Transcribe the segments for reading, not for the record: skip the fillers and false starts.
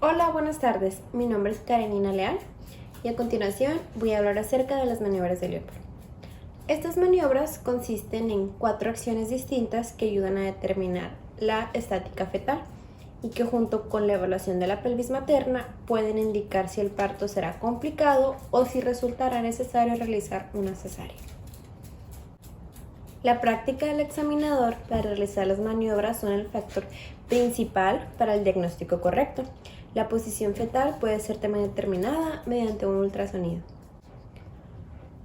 Hola, buenas tardes. Mi nombre es Karenina Leal y a continuación voy a hablar acerca de las maniobras de Leopold. Estas maniobras consisten en 4 acciones distintas que ayudan a determinar la estática fetal y que junto con la evaluación de la pelvis materna pueden indicar si el parto será complicado o si resultará necesario realizar una cesárea. La práctica del examinador para realizar las maniobras son el factor principal para el diagnóstico correcto. La posición fetal puede ser también determinada mediante un ultrasonido.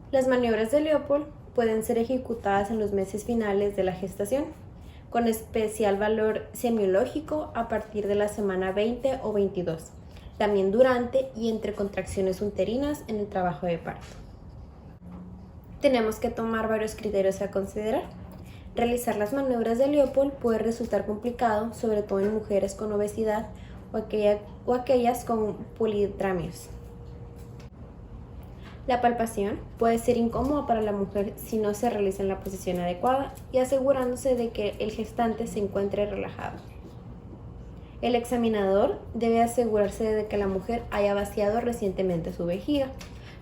Las maniobras de Leopold pueden ser ejecutadas en los meses finales de la gestación, con especial valor semiológico a partir de la semana 20 o 22, también durante y entre contracciones uterinas en el trabajo de parto. Tenemos que tomar varios criterios a considerar. Realizar las maniobras de Leopold puede resultar complicado, sobre todo en mujeres con obesidad o aquellas con polidramios. La palpación puede ser incómoda para la mujer si no se realiza en la posición adecuada y asegurándose de que el gestante se encuentre relajado. El examinador debe asegurarse de que la mujer haya vaciado recientemente su vejiga.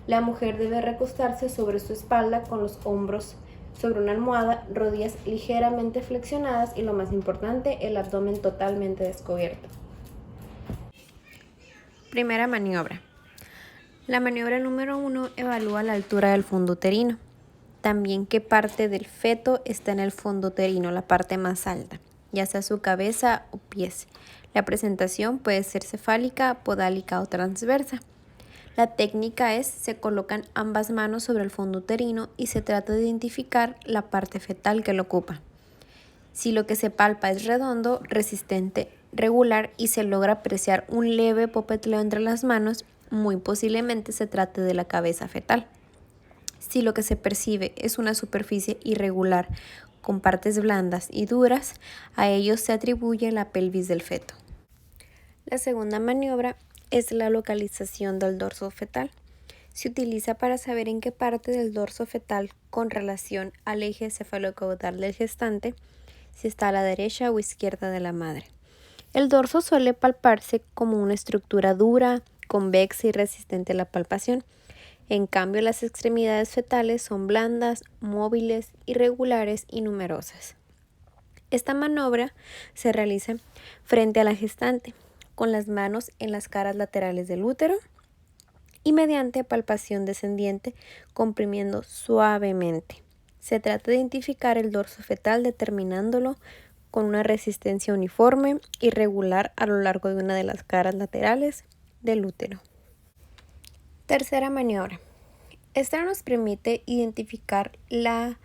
La mujer debe recostarse sobre su espalda con los hombros sobre una almohada, rodillas ligeramente flexionadas y, lo más importante, el abdomen totalmente descubierto. Primera maniobra. La maniobra número 1 evalúa la altura del fondo uterino. También qué parte del feto está en el fondo uterino, la parte más alta, ya sea su cabeza o pies. La presentación puede ser cefálica, podálica o transversa. La técnica es: se colocan ambas manos sobre el fondo uterino y se trata de identificar la parte fetal que lo ocupa. Si lo que se palpa es redondo, resistente, regular y se logra apreciar un leve popetleo entre las manos, muy posiblemente se trate de la cabeza fetal. Si lo que se percibe es una superficie irregular con partes blandas y duras, a ello se atribuye la pelvis del feto. La segunda maniobra es la localización del dorso fetal. Se utiliza para saber en qué parte del dorso fetal con relación al eje cefalocaudal del gestante, si está a la derecha o izquierda de la madre. El dorso suele palparse como una estructura dura, convexa y resistente a la palpación. En cambio, las extremidades fetales son blandas, móviles, irregulares y numerosas. Esta maniobra se realiza frente a la gestante, con las manos en las caras laterales del útero y mediante palpación descendiente, comprimiendo suavemente. Se trata de identificar el dorso fetal determinándolo con una resistencia uniforme y regular a lo largo de una de las caras laterales del útero. Tercera maniobra. Esta nos permite identificar la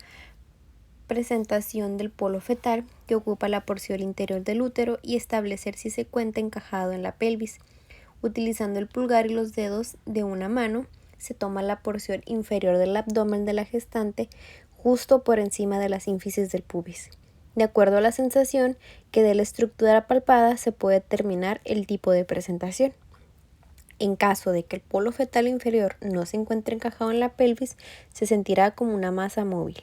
presentación del polo fetal que ocupa la porción interior del útero y establecer si se encuentra encajado en la pelvis. Utilizando el pulgar y los dedos de una mano, se toma la porción inferior del abdomen de la gestante justo por encima de la sínfisis del pubis. De acuerdo a la sensación que dé la estructura palpada, se puede determinar el tipo de presentación. En caso de que el polo fetal inferior no se encuentre encajado en la pelvis, se sentirá como una masa móvil.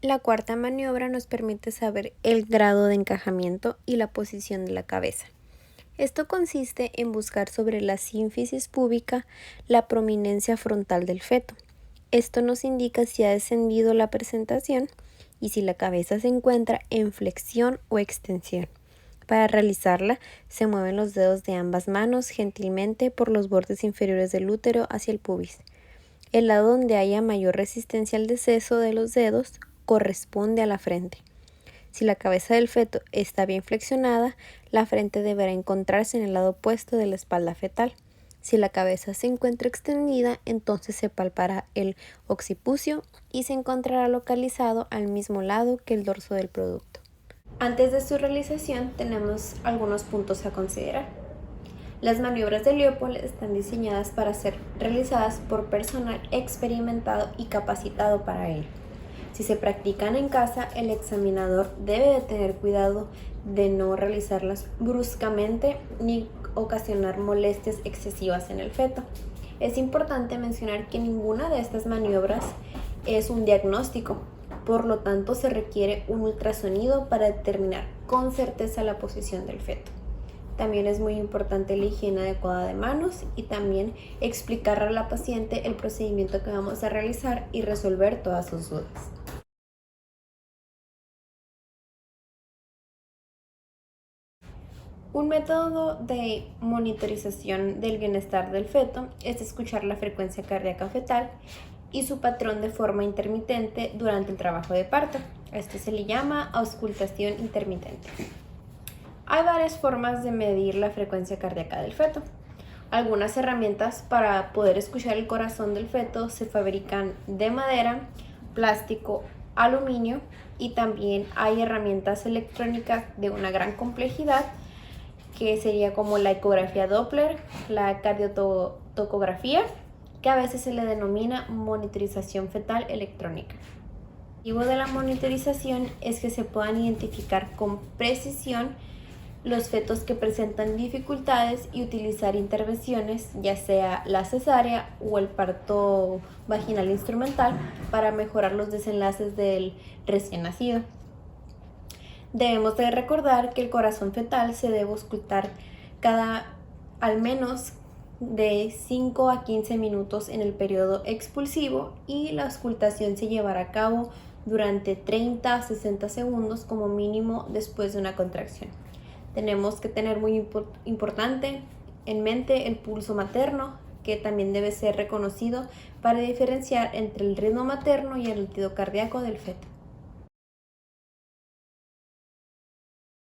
La cuarta maniobra nos permite saber el grado de encajamiento y la posición de la cabeza. Esto consiste en buscar sobre la sínfisis púbica la prominencia frontal del feto. Esto nos indica si ha descendido la presentación y si la cabeza se encuentra en flexión o extensión. Para realizarla, se mueven los dedos de ambas manos gentilmente por los bordes inferiores del útero hacia el pubis. El lado donde haya mayor resistencia al deceso de los dedos corresponde a la frente. Si la cabeza del feto está bien flexionada, la frente deberá encontrarse en el lado opuesto de la espalda fetal. Si la cabeza se encuentra extendida, entonces se palpará el occipucio y se encontrará localizado al mismo lado que el dorso del producto. Antes de su realización, tenemos algunos puntos a considerar. Las maniobras de Leopold están diseñadas para ser realizadas por personal experimentado y capacitado para ello. Si se practican en casa, el examinador debe de tener cuidado de no realizarlas bruscamente ni ocasionar molestias excesivas en el feto. Es importante mencionar que ninguna de estas maniobras es un diagnóstico, por lo tanto se requiere un ultrasonido para determinar con certeza la posición del feto. También es muy importante la higiene adecuada de manos y también explicarle a la paciente el procedimiento que vamos a realizar y resolver todas sus dudas. Un método de monitorización del bienestar del feto es escuchar la frecuencia cardíaca fetal y su patrón de forma intermitente durante el trabajo de parto. Esto se le llama auscultación intermitente. Hay varias formas de medir la frecuencia cardíaca del feto. Algunas herramientas para poder escuchar el corazón del feto se fabrican de madera, plástico, aluminio y también hay herramientas electrónicas de una gran complejidad que sería como la ecografía Doppler, la cardiotocografía, que a veces se le denomina monitorización fetal electrónica. El objetivo de la monitorización es que se puedan identificar con precisión los fetos que presentan dificultades y utilizar intervenciones, ya sea la cesárea o el parto vaginal instrumental, para mejorar los desenlaces del recién nacido. Debemos de recordar que el corazón fetal se debe auscultar al menos de 5 a 15 minutos en el periodo expulsivo y la auscultación se llevará a cabo durante 30 a 60 segundos como mínimo después de una contracción. Tenemos que tener muy importante en mente el pulso materno, que también debe ser reconocido para diferenciar entre el ritmo materno y el latido cardíaco del feto.